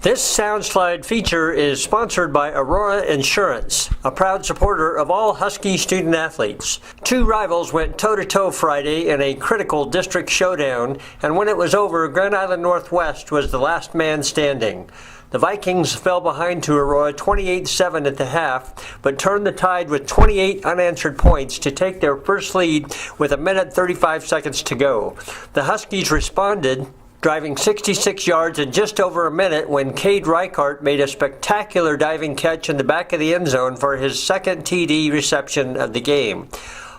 This Soundslide feature is sponsored by Aurora Insurance, a proud supporter of all Husky student athletes. Two rivals went toe-to-toe Friday in a critical district showdown, and when it was over, Grand Island Northwest was the last man standing. The Vikings fell behind to Aurora 28-7 at the half, but turned the tide with 28 unanswered points to take their first lead with 1:35 seconds to go. The Huskies responded, driving 66 yards in just over a minute when Cade Reichart made a spectacular diving catch in the back of the end zone for his second TD reception of the game.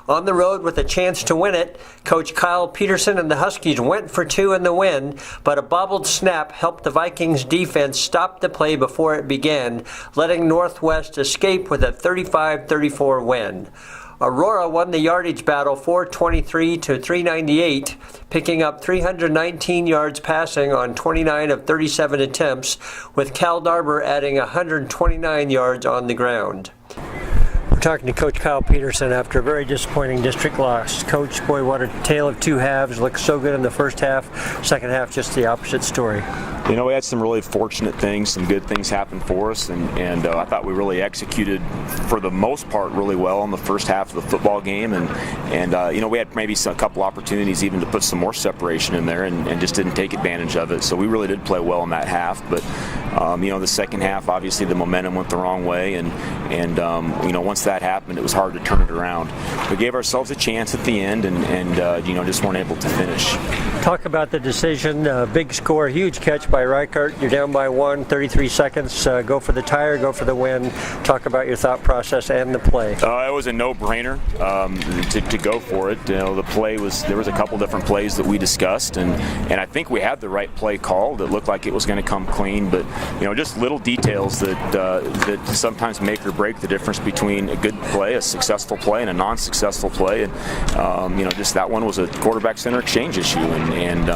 On the road with a chance to win it, Coach Kyle Peterson and the Huskies went for two in the win, but a bobbled snap helped the Vikings defense stop the play before it began, letting Northwest escape with a 35-34 win. Aurora won the yardage battle 423 to 398, picking up 319 yards passing on 29 of 37 attempts, with Cal Darber adding 129 yards on the ground. We're talking to Coach Kyle Peterson after a very disappointing district loss. Coach, boy, what a tale of two halves. Looked so good in the first half. Second half, just the opposite story. You know, we had some really fortunate things, some good things happen for us, and I thought we really executed, for the most part, really well in the first half of the football game, and you know, we had maybe a couple opportunities even to put some more separation in there, and just didn't take advantage of it. So we really did play well in that half, but you know, the second half, obviously the momentum went the wrong way, and you know, once that happened, it was hard to turn it around. We gave ourselves a chance at the end, and you know, just weren't able to finish. Talk about the decision. Big score, huge catch by Reichart. You're down by 1, 33 seconds. Go for the tire, go for the win. Talk about your thought process and the play. It was a no-brainer to go for it. You know, the play was, there was a couple different plays that we discussed, and I think we had the right play called. It looked like it was going to come clean, but you know, just little details that sometimes make or break the difference between a good play, a successful play, and a non-successful play. And you know, just that one was a quarterback center exchange issue, and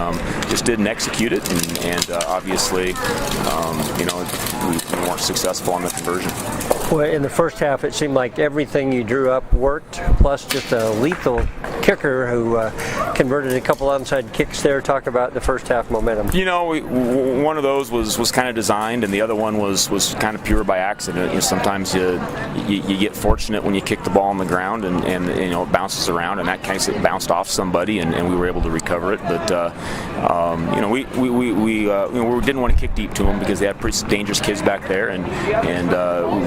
just didn't execute it, and obviously you know, we weren't successful on the conversion. Well, in the first half, it seemed like everything you drew up worked, plus just a lethal kicker who converted a couple onside kicks there. Talk about the first half momentum. You know, one of those was kind of designed, and the other one was kind of pure by accident. You know, sometimes you get fortunate when you kick the ball on the ground, and you know, it bounces around, and that case it bounced off somebody, and we were able to recover it. But you know, we didn't want to kick deep to them because they had pretty dangerous kids back there, and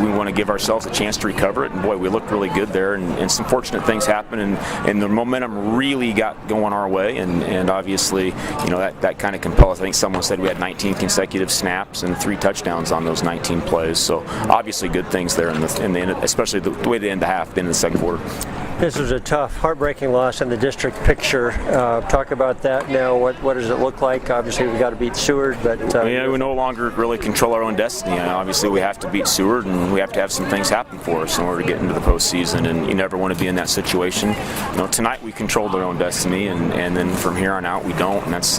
we want to give ourselves a chance to recover it. And boy, we looked really good there, and some fortunate things happened, and the momentum really got going our way, and obviously, you know, that kind of compelled us. I think someone said we had 19 consecutive snaps and 3 touchdowns on those 19 plays. So obviously good things there in the end, especially the way they end the half, in the second quarter. This was a tough, heartbreaking loss in the district picture. Talk about that now. What does it look like? Obviously, we've got to beat Seward, but yeah, we no longer really control our own destiny. Obviously, we have to beat Seward, and we have to have some things happen for us in order to get into the postseason. And you never want to be in that situation. You know, tonight we controlled our own destiny, and then from here on out we don't. And that's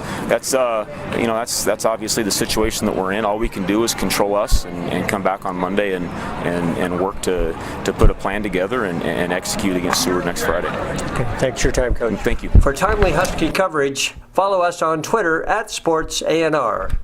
you know, that's obviously the situation that we're in. All we can do is control us, and come back on Monday and work to put a plan together and execute against Seward next Friday. Okay, thanks for your time, Coach. Thank you. For timely Husky coverage, follow us on Twitter @SportsANR.